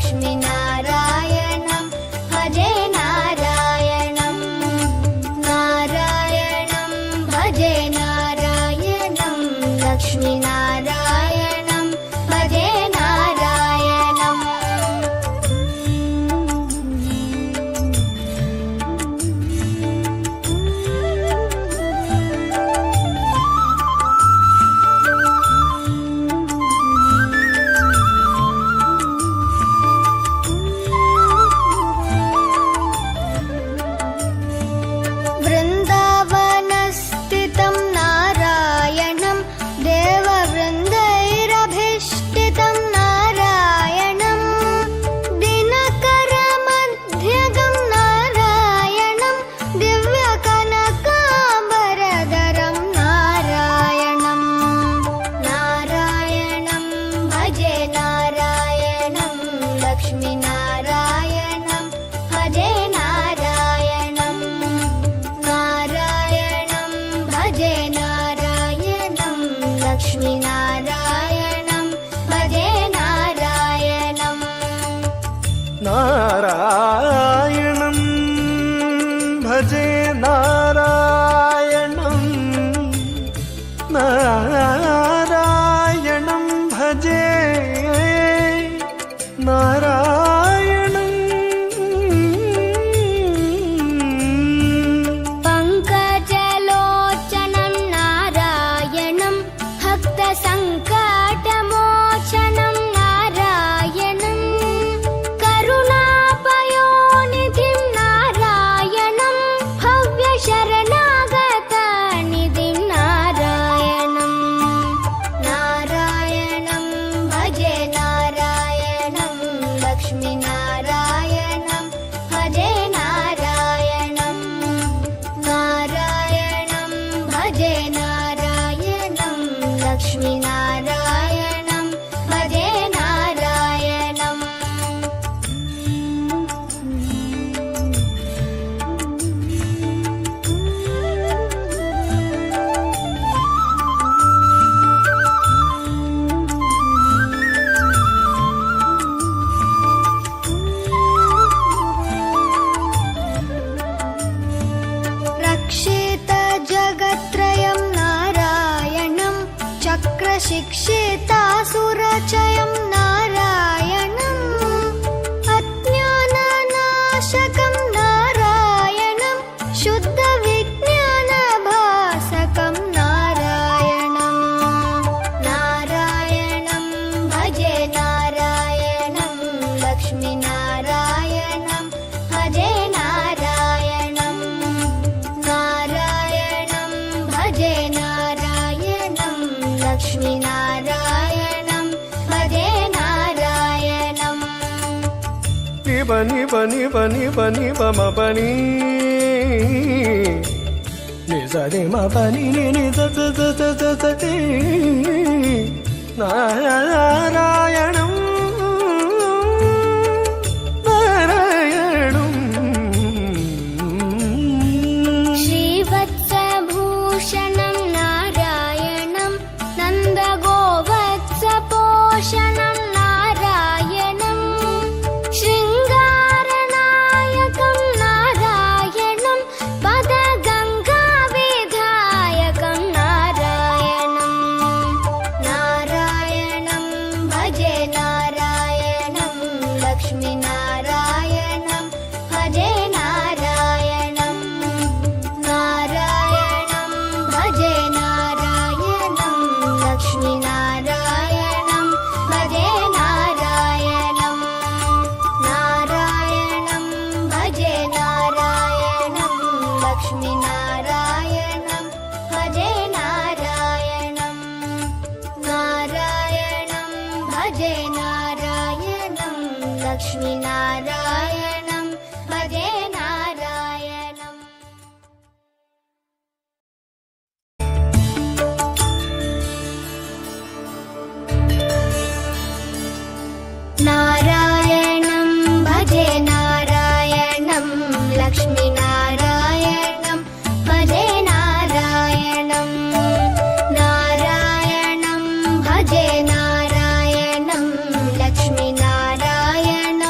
लक्ष्मीनारायणं भजे नारायणं नारायणं भजे नारायणं लक्ष्मीनारायणं भजे नारायणम् वृन्दावनस्थितं नारायणं देववृन्दैरभिष्टितं नारायणं दिनकरमध्यगं नारायणं दिव्यकनकाम्बरधरं नारायणं नारायणं भजे नारायणं लक्ष्मीनारायणं भजे नारायणं नारायणं भजे नारायणं लक्ष्मीनारायणं भजे नारायणम् नारायणं भजे नारायणं नारायणं भजे नारायणं पङ्कजलोचनं नारायणं भक्तसङ्कटमोचनं नारायणं करुणापयोनिधिं नारायणं भव्यशरणागतनिधिं नारायणं नारायणं भजे नारायणं लक्ष्मीनारायणं भजे नारायणं नारायणं भजे नारायणं लक्ष्मीनारायणं भजे नारायणम् रक्षितजगत्त्रयं नारायणं चक्रशिक्षितासुरचयं नारायणम् अज्ञाननाशकं नारायणं शुद्धविज्ञानभासकं नारायणं नारायणं भजे नारायणं लक्ष्मीनारायणं भजे नारायणं नारायणं भजे नारायणं लक्ष्मीनारायणं भजे नारायणम् निबनि बनि बनि बनि बम बनि निजनि म बनि नि the the the the the the ति नारायणं नारायणं श्रीवत्सभूषणं नारायणं नन्दगोवत्सपोषणं नारायणं शृङ्गारनायकं नारायणं पदगङ्गाविधायकं नारायणं नारायणं भजे नारायणं लक्ष्मीनारायणं भजे नारायणं नारायणं भजे नारायणं लक्ष्मीनारायणं भजे नारायणं नारायणं भजे नारायणं लक्ष्मीनारायणं भजे नारायणं नारायणं भजे नारायणं लक्ष्मीनारायणं भजे नारायणम् नारायणं भजे नारायणं लक्ष्मीनारायणं भजे नारायणं नारायणं भजे नारायणं लक्ष्मीनारायणं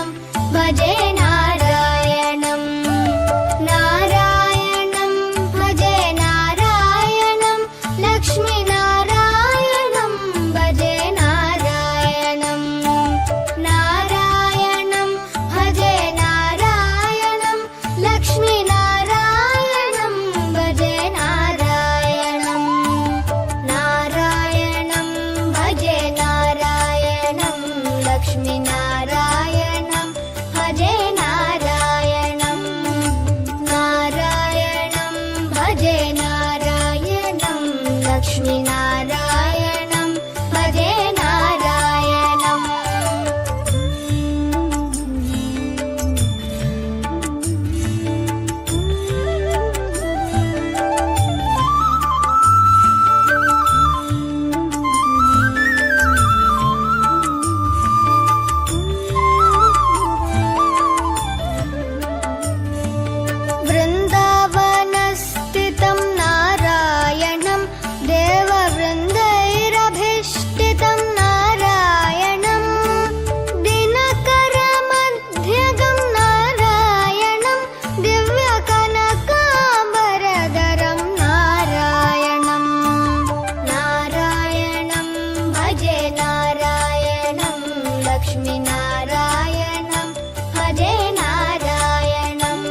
नारायणं भजे नारायणं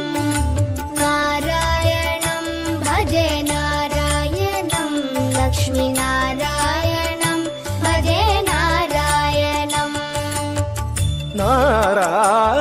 नारायणं भजे नारायणं लक्ष्मीनारायणं भजे नारायणं నారాయణం